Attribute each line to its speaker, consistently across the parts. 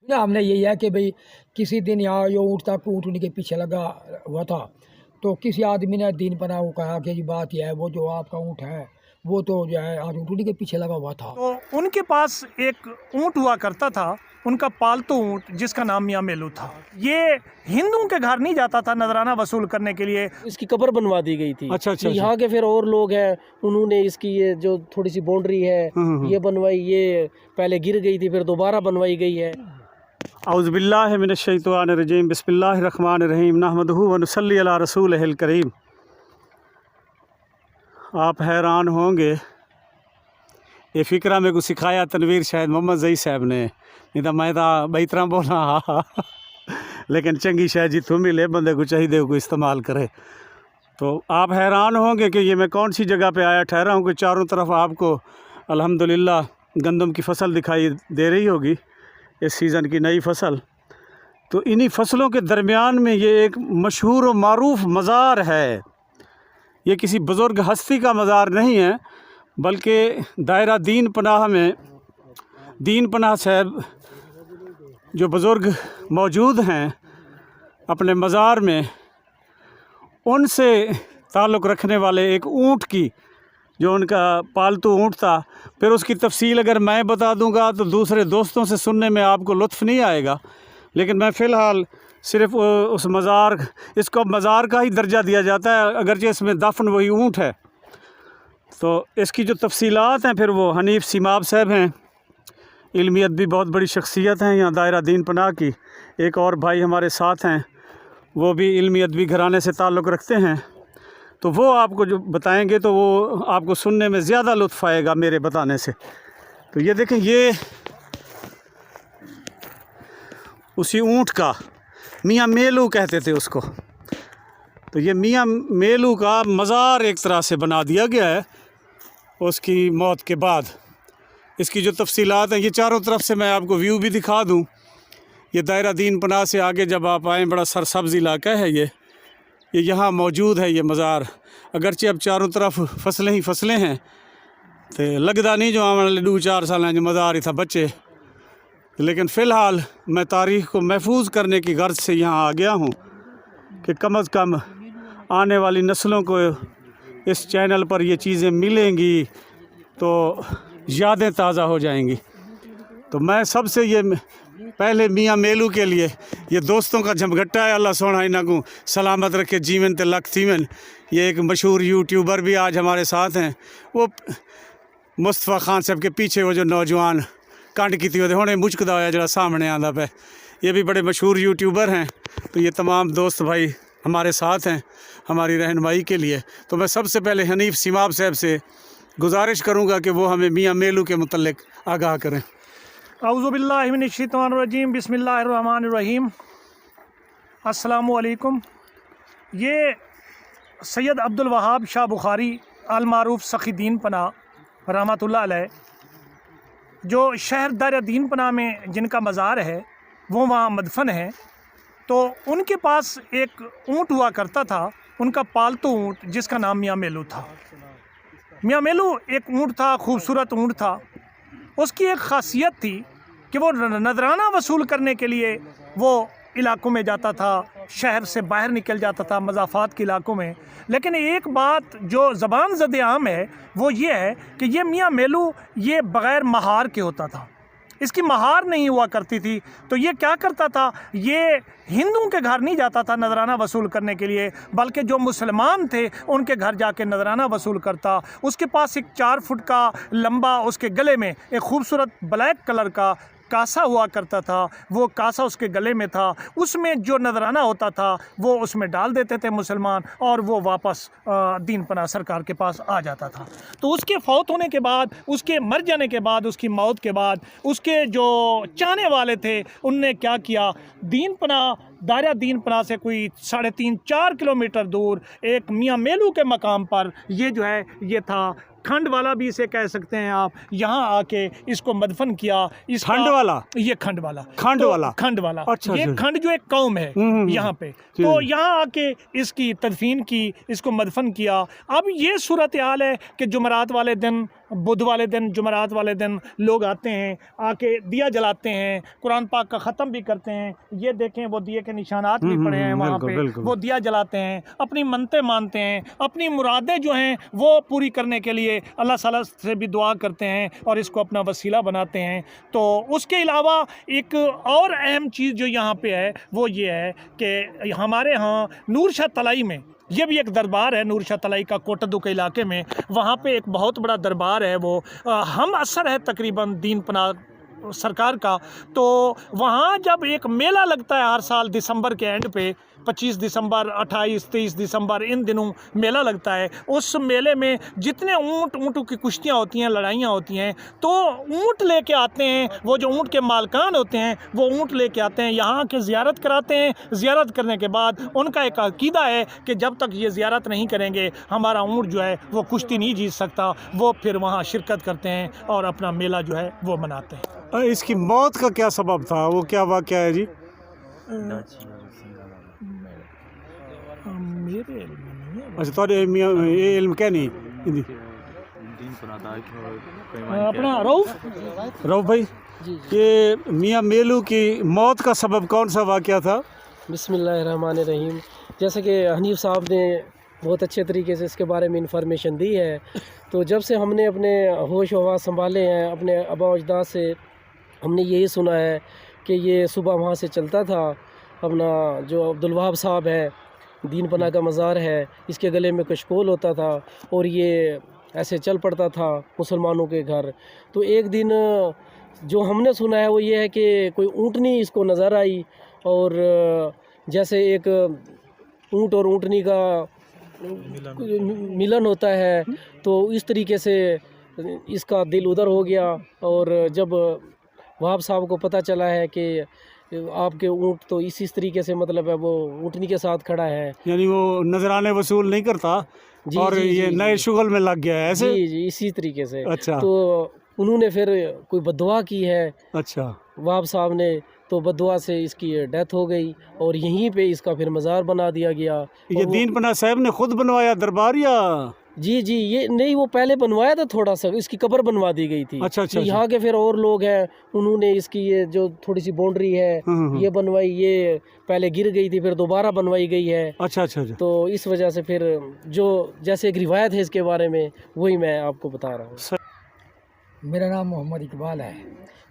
Speaker 1: ना हमने यही है कि भाई किसी दिन यहाँ जो ऊँट था ऊँट उन्हीं के पीछे लगा हुआ था, तो किसी आदमी ने दीन पना को कहा कि जी बात यह है वो जो आपका ऊँट है वो तो जो है आज ऊँट उन्हीं के पीछे लगा हुआ था।
Speaker 2: तो उनके पास एक ऊँट हुआ करता था, उनका पालतू ऊँट जिसका नाम मियाँ मेलू था। ये हिंदुओं के घर नहीं जाता था नजराना वसूल करने के लिए।
Speaker 3: इसकी कब्र बनवा दी गई थी।
Speaker 4: अच्छा अच्छा,
Speaker 3: यहाँ के फिर और लोग हैं, उन्होंने इसकी ये जो थोड़ी सी बाउंड्री है ये बनवाई, ये पहले गिर गई थी फिर दोबारा बनवाई गई है।
Speaker 4: औज़ुबिल्लाहि मिनश्शैतानिर्रजीम, बिस्मिल्लाहिर्रहमानिर्रहीम, नहमदुहु व नुसल्ली अला रसूलिहिल करीम। आप हैरान होंगे, ये फ़िक्रा मेरे को सिखाया तनवीर शायद मोहम्मद ज़ई साहब ने, नहीं तो मैं तो बई तरह बोला हा लेकिन चंगी शायद जितों मिले बंदे को चाहिए को इस्तेमाल करे। तो आप हैरान होंगे कि ये मैं कौन सी जगह पे आया ठहरा हूँ कि चारों तरफ आपको अल्हम्दुलिल्लाह गंदम की फसल दिखाई दे रही होगी, इस सीज़न की नई फसल। तो इन्हीं फसलों के दरमियान में ये एक मशहूर व मारूफ मज़ार है। ये किसी बुज़ुर्ग हस्ती का मज़ार नहीं है, बल्कि दायरा दीन पनाह में दीन पनाह साहब जो बुज़ुर्ग मौजूद हैं अपने मज़ार में, उनसे ताल्लुक़ रखने वाले एक ऊँट की, जो उनका पालतू ऊँट था। फिर उसकी तफसील अगर मैं बता दूंगा तो दूसरे दोस्तों से सुनने में आपको लुत्फ़ नहीं आएगा, लेकिन मैं फ़िलहाल सिर्फ़ उस मज़ार, इसको मज़ार का ही दर्जा दिया जाता है अगरचे इसमें दफन वही ऊँट है। तो इसकी जो तफसीलात हैं फिर वो हनीफ़ सिमाब साहब हैं, इल्मी अदबी बहुत बड़ी शख्सियत हैं यहाँ दायरा दीन पनाह की। एक और भाई हमारे साथ हैं, वो भी इल्मी अदबी घराने से ताल्लुक़ रखते हैं, तो वो आपको जो बताएंगे तो वो आपको सुनने में ज़्यादा लुत्फ़ आएगा मेरे बताने से। तो ये देखें, ये उसी ऊँट का मियाँ मेलू कहते थे उसको, तो ये मियाँ मेलू का मज़ार एक तरह से बना दिया गया है उसकी मौत के बाद। इसकी जो तफसीलात हैं, ये चारों तरफ से मैं आपको व्यू भी दिखा दूं। ये दायरा दीन पनाह से आगे जब आप आएँ बड़ा सरसब्ज़ इलाका है ये यहाँ मौजूद है ये मज़ार। अगरचे अब चारों तरफ फसलें ही फसलें हैं, तो लगदा नहीं जो आने वाले 2-4 साल जो मज़ार ही था बच्चे, लेकिन फ़िलहाल मैं तारीख़ को महफूज करने की गर्ज से यहाँ आ गया हूँ कि कम अज़ कम आने वाली नस्लों को इस चैनल पर ये चीज़ें मिलेंगी तो यादें ताज़ा हो जाएंगी। तो मैं सबसे ये पहले मियाँ मेलू के लिए ये दोस्तों का झमघट्टा है, अल्लाह सोना इन्हां को सलामत रखे, जीवन ते लख थीवन। ये एक मशहूर यूट्यूबर भी आज हमारे साथ हैं, वो मुस्तफ़ा खान साहब के पीछे वो जो नौजवान कंड की थी हुणे मुचकदा होया जरा सामने आंदा पे, ये भी बड़े मशहूर यूट्यूबर हैं। तो ये तमाम दोस्त भाई हमारे साथ हैं हमारी रहनुमाई के लिए। तो मैं सबसे पहले हनीफ़ सिमाब साहब से गुजारिश करूँगा कि वो हमें मियाँ मेलू के मुतल्लिक़ आगाह करें।
Speaker 2: औज़ुबिल्लाहि मिनश्शैतानिर्रजीम, बिस्मिल्लाहिर्रहमानिर्रहीम, अस्सलामु अलैकुम। ये सैयद अब्दुल वहाब शाह बुखारी अल मारूफ सखी दीन पनाह रहमतुल्लाह अलैह, जो शहर दायरा दीन पनाह में जिनका मज़ार है वो वहाँ मदफन है। तो उनके पास एक ऊँट हुआ करता था, उनका पालतू ऊँट जिसका नाम मियाँ मेलू था। मियाँ मेलू एक ऊँट था, खूबसूरत ऊँट था। उसकी एक ख़ासियत थी कि वो नजराना वसूल करने के लिए वो इलाकों में जाता था, शहर से बाहर निकल जाता था मज़ाफ़ात के इलाकों में। लेकिन एक बात जो ज़बान ज़द आम है वो ये है कि ये मियाँ मेलू ये बग़ैर महार के होता था, इसकी महार नहीं हुआ करती थी। तो ये क्या करता था, ये हिंदुओं के घर नहीं जाता था नजराना वसूल करने के लिए, बल्कि जो मुसलमान थे उनके घर जाके नजराना वसूल करता। उसके पास एक 4 फुट का लंबा, उसके गले में एक खूबसूरत ब्लैक कलर का कासा हुआ करता था। वो कासा उसके गले में था, उसमें जो नजराना होता था वो उसमें डाल देते थे मुसलमान, और वो वापस दीन पनाह सरकार के पास आ जाता था। तो उसके फौत होने के बाद, उसके मर जाने के बाद, उसकी मौत के बाद उसके जो चाहने वाले थे उनने क्या किया, दीन पनाह दायरा दीन पनाह से कोई 3.5-4 किलोमीटर दूर एक मियाँ मेलू के मकाम पर ये जो है ये था, खंड वाला भी इसे कह सकते हैं आप, यहाँ आके इसको मदफन किया। इस
Speaker 4: खंड वाला,
Speaker 2: ये खंड वाला,
Speaker 4: खंड
Speaker 2: तो
Speaker 4: वाला,
Speaker 2: खंड वाला,
Speaker 4: अच्छा,
Speaker 2: ये खंड जो एक कौम है यहाँ पे, तो यहाँ आके इसकी तदफीन की, इसको मदफन किया। अब ये सूरत हाल है कि जुमरात वाले दिन بدھ والے دن جمعرات والے دن لوگ آتے ہیں، آ کے دیا جلاتے ہیں، قرآن پاک کا ختم بھی کرتے ہیں۔ یہ دیکھیں وہ دیے کے نشانات بھی پڑے ہیں وہاں
Speaker 4: بالکل،
Speaker 2: پہ،
Speaker 4: بالکل۔
Speaker 2: وہ دیا جلاتے ہیں، اپنی منتیں مانتے ہیں، اپنی مرادیں جو ہیں وہ پوری کرنے کے لیے اللہ تعالیٰ سے بھی دعا کرتے ہیں اور اس کو اپنا وسیلہ بناتے ہیں۔ تو اس کے علاوہ ایک اور اہم چیز جو یہاں پہ ہے وہ یہ ہے کہ ہمارے ہاں نور شاہ طلائی میں یہ بھی ایک دربار ہے، نور شاہ طلائی کا کوٹدو کے علاقے میں، وہاں پہ ایک بہت بڑا دربار ہے، وہ ہم اثر ہے تقریباً دین پناہ سرکار کا۔ تو وہاں جب ایک میلہ لگتا ہے ہر سال دسمبر کے اینڈ پہ، 25 دسمبر 28 23 دسمبر ان دنوں میلہ لگتا ہے۔ اس میلے میں جتنے اونٹوں کی کشتیاں ہوتی ہیں، لڑائیاں ہوتی ہیں، تو اونٹ لے کے آتے ہیں، وہ جو اونٹ کے مالکان ہوتے ہیں وہ اونٹ لے کے آتے ہیں، یہاں کے زیارت کراتے ہیں۔ زیارت کرنے کے بعد ان کا ایک عقیدہ ہے کہ جب تک یہ زیارت نہیں کریں گے ہمارا اونٹ جو ہے وہ کشتی نہیں جیت سکتا۔ وہ پھر وہاں شرکت کرتے ہیں اور اپنا میلہ جو ہے وہ مناتے ہیں۔
Speaker 4: اس کی موت کا کیا سبب تھا، وہ کیا واقعہ ہے جی؟
Speaker 2: میرے علم میں نہیں ہے۔
Speaker 4: اچھا تو یہ علم کیا نہیں
Speaker 2: اپنا
Speaker 4: روف بھائی، یہ میاں میلو کی موت کا سبب کون سا واقعہ تھا؟
Speaker 3: بسم اللہ الرحمن الرحیم۔ جیسے کہ حنیف صاحب نے بہت اچھے طریقے سے اس کے بارے میں انفارمیشن دی ہے، تو جب سے ہم نے اپنے ہوش و حواس سنبھالے ہیں، اپنے آباء و اجداد سے ہم نے یہی سنا ہے کہ یہ صبح وہاں سے چلتا تھا، اپنا جو عبدالوہاب صاحب ہے، دین پناہ کا مزار ہے، اس کے گلے میں کشکول ہوتا تھا اور یہ ایسے چل پڑتا تھا مسلمانوں کے گھر۔ تو ایک دن جو ہم نے سنا ہے وہ یہ ہے کہ کوئی اونٹنی اس کو نظر آئی، اور جیسے ایک اونٹ اور اونٹنی کا ملن ہوتا ہے، تو اس طریقے سے اس کا دل ادھر ہو گیا۔ اور جب وہاب صاحب کو پتہ چلا ہے کہ آپ کے اونٹ تو اس طریقے سے مطلب ہے وہ اونٹنی کے ساتھ کھڑا ہے،
Speaker 4: یعنی وہ نذرانے وصول نہیں کرتا
Speaker 3: جی
Speaker 4: اور
Speaker 3: جی
Speaker 4: یہ
Speaker 3: جی
Speaker 4: نئے شغل میں لگ گیا ہے ایسے؟
Speaker 3: جی جی اسی طریقے سے۔
Speaker 4: اچھا
Speaker 3: تو انہوں نے پھر کوئی بددعا کی ہے
Speaker 4: اچھا،
Speaker 3: وہاب صاحب نے، تو بددعا سے اس کی ڈیتھ ہو گئی اور یہیں پہ اس کا پھر مزار بنا دیا گیا۔
Speaker 4: یہ دین پناہ صاحب نے خود بنوایا دربار یا؟
Speaker 3: جی جی، یہ نہیں، وہ پہلے بنوایا تھا تھوڑا سا، اس کی قبر بنوا دی گئی تھی۔
Speaker 4: اچھا اچھا،
Speaker 3: یہاں کے پھر اور لوگ ہیں، انہوں نے اس کی یہ جو تھوڑی سی باؤنڈری ہے یہ بنوائی، یہ پہلے گر گئی تھی پھر دوبارہ بنوائی گئی ہے۔
Speaker 4: اچھا اچھا اچھا،
Speaker 3: تو اس وجہ سے پھر جو جیسے ایک روایت ہے اس کے بارے میں وہی میں آپ کو بتا رہا ہوں۔
Speaker 1: میرا نام محمد اقبال ہے،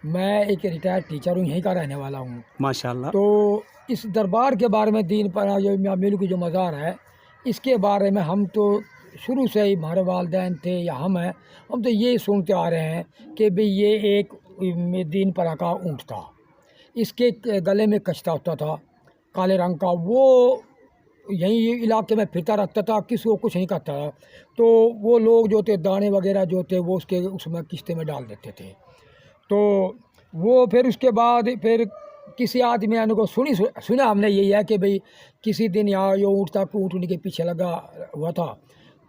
Speaker 1: میں ایک ریٹائرڈ ٹیچر ہوں، یہیں کا رہنے والا ہوں۔
Speaker 4: ماشاءاللہ۔
Speaker 1: تو اس دربار کے بارے میں دین پناہ جو میاں میلو کی جو مزار ہے، اس کے بارے میں ہم تو شروع سے ہی، ہمارے والدین تھے یا ہم ہیں، ہم تو یہ سنتے آ رہے ہیں کہ بھئی یہ ایک دین پناہ کا اونٹ تھا، اس کے گلے میں کچھتا ہوتا تھا کالے رنگ کا، وہ یہیں علاقے میں پھرتا رکھتا تھا، کسی کو کچھ نہیں کرتا تھا۔ تو وہ لوگ جو تھے دانے وغیرہ جو تھے وہ اس میں کشتے میں ڈال دیتے تھے۔ تو وہ پھر اس کے بعد پھر کسی آدمی نے کو سنا ہم نے یہی ہے کہ بھئی کسی دن یہاں یہ اونٹ تھا، اونٹنی کے پیچھے لگا ہوا تھا،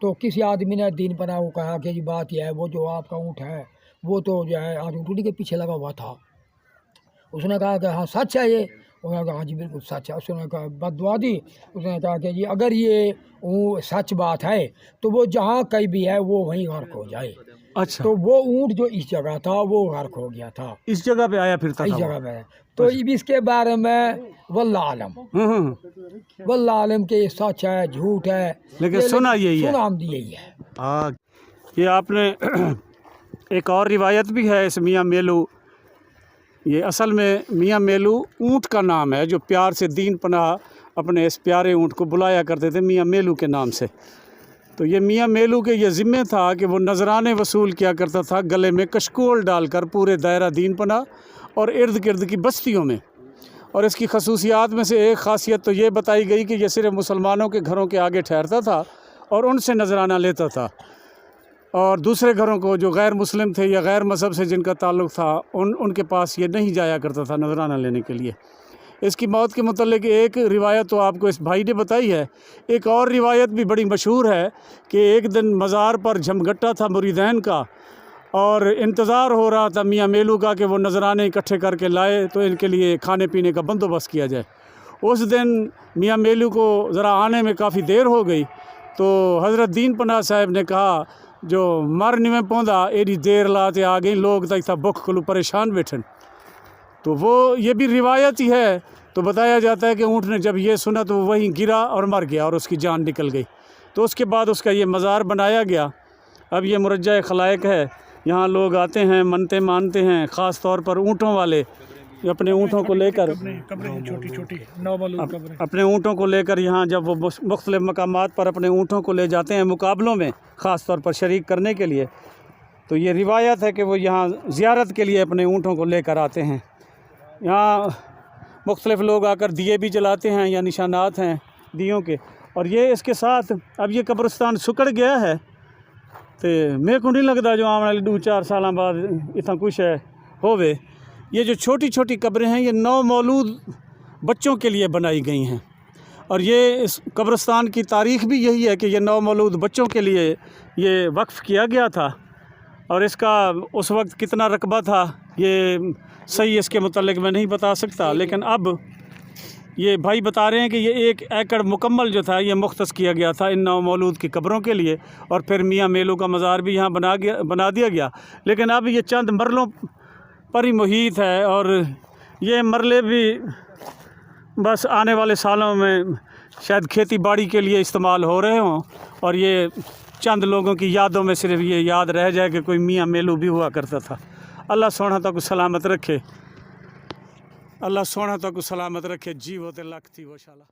Speaker 1: تو کسی آدمی نے دین پناہ کو کہا کہ یہ بات یہ ہے، وہ جو آپ کا اونٹ ہے وہ تو جو ہے آج اونٹنی کے پیچھے لگا ہوا تھا۔ اس نے کہا کہ ہاں سچ ہے یہ؟ انہوں نے کہا ہاں جی بالکل سچ ہے۔ اس نے کہا بد دعا دی، اس نے کہا کہ جی اگر یہ سچ بات ہے تو وہ جہاں کہیں بھی ہے وہ وہیں غرق ہو جائے۔
Speaker 4: اچھا،
Speaker 1: تو وہ اونٹ جو اس جگہ تھا وہ غرق ہو گیا تھا،
Speaker 4: اس جگہ پہ آیا پھرتا
Speaker 1: اس
Speaker 4: تھا
Speaker 1: جگہ پہ۔ تو اس کے بارے میں واللہ عالم، واللہ عالم کہ یہ سچ ہے جھوٹ ہے،
Speaker 4: لیکن سنا یہی ہے،
Speaker 1: سنا ہم یہی ہے۔
Speaker 4: ہاں۔ یہ آپ نے ایک اور روایت بھی ہے اس میاں میلو، یہ اصل میں میاں میلو اونٹ کا نام ہے، جو پیار سے دین پناہ اپنے اس پیارے اونٹ کو بلایا کرتے تھے میاں میلو کے نام سے۔ تو یہ میاں میلو کے یہ ذمہ تھا کہ وہ نذرانے وصول کیا کرتا تھا گلے میں کشکول ڈال کر پورے دائرہ دین پناہ اور ارد گرد کی بستیوں میں۔ اور اس کی خصوصیات میں سے ایک خاصیت تو یہ بتائی گئی کہ یہ صرف مسلمانوں کے گھروں کے آگے ٹھہرتا تھا اور ان سے نذرانہ لیتا تھا، اور دوسرے گھروں کو جو غیر مسلم تھے یا غیر مذہب سے جن کا تعلق تھا ان کے پاس یہ نہیں جایا کرتا تھا نذرانہ لینے کے لیے۔ اس کی موت کے متعلق ایک روایت تو آپ کو اس بھائی نے بتائی ہے، ایک اور روایت بھی بڑی مشہور ہے کہ ایک دن مزار پر جھمگٹا تھا مریدین کا، اور انتظار ہو رہا تھا میاں میلو کا کہ وہ نذرانے اکٹھے کر کے لائے تو ان کے لیے کھانے پینے کا بندوبست کیا جائے۔ اس دن میاں میلو کو ذرا آنے میں کافی دیر ہو گئی، تو حضرت دین پناہ صاحب نے کہا जो मर नहीं में पौधा एडी देर लाते आ गई लोग तक था भुख कलू परेशान बैठन। तो वो ये भी रिवायत ही है। तो बताया जाता है कि ऊँट ने जब ये सुना तो वो वहीं गिरा और मर गया और उसकी जान निकल गई। तो उसके बाद उसका ये मज़ार बनाया गया। अब ये मुरज्जा खलाइक है, यहाँ लोग आते हैं, मन्नतें मानते हैं, ख़ास तौर पर ऊँटों वाले अपने ऊँटों को लेकर
Speaker 2: छोटी छोटी नौमौलूद कब्रें।
Speaker 4: अपने ऊँटों को लेकर यहाँ जब वो मुख्तलिफ़ मकामात पर अपने ऊँटों को ले जाते हैं मुकाबलों में ख़ास तौर पर शरीक करने के लिए, तो ये रिवायत है कि वो यहाँ ज़ियारत के लिए अपने ऊँटों को लेकर आते हैं। यहाँ मुख्तलिफ़ लोग आकर दिए भी जलाते हैं या निशानात हैं दियों के। और ये इसके साथ अब ये कब्रिस्तान सुकड़ गया है, तो मेरे को नहीं लगता जो आने वाले 2-4 साल बाद इतना कुछ है होवे। ये जो छोटी छोटी कब्रें हैं ये नौमौलूद बच्चों के लिए बनाई गई हैं। और ये इस कब्रिस्तान की तारीख़ भी यही है कि ये नौमौलूद बच्चों के लिए ये वक्फ़ किया गया था। और इसका उस वक्त कितना रकबा था ये सही इसके मुतल्लिक़ मैं नहीं बता सकता, लेकिन अब ये भाई बता रहे हैं कि ये 1 एकड़ मुकम्मल जो था ये मुख्तस किया गया था इन नौमौलूद की कब्रों के लिए। और फिर मियाँ मेलों का मज़ार भी यहाँ बना दिया गया। लेकिन अब ये चंद मरलों पर ही मुहीत है और ये मरले भी बस आने वाले सालों में शायद खेती बाड़ी के लिए इस्तेमाल हो रहे हों और ये चंद लोगों की यादों में सिर्फ ये याद रह जाए कि कोई मियाँ मेलू भी हुआ करता था। अल्लाह सोना तक सलामत रखे, अल्लाह सोना तक सलामत रखे। जी होते लख थी वो शाला।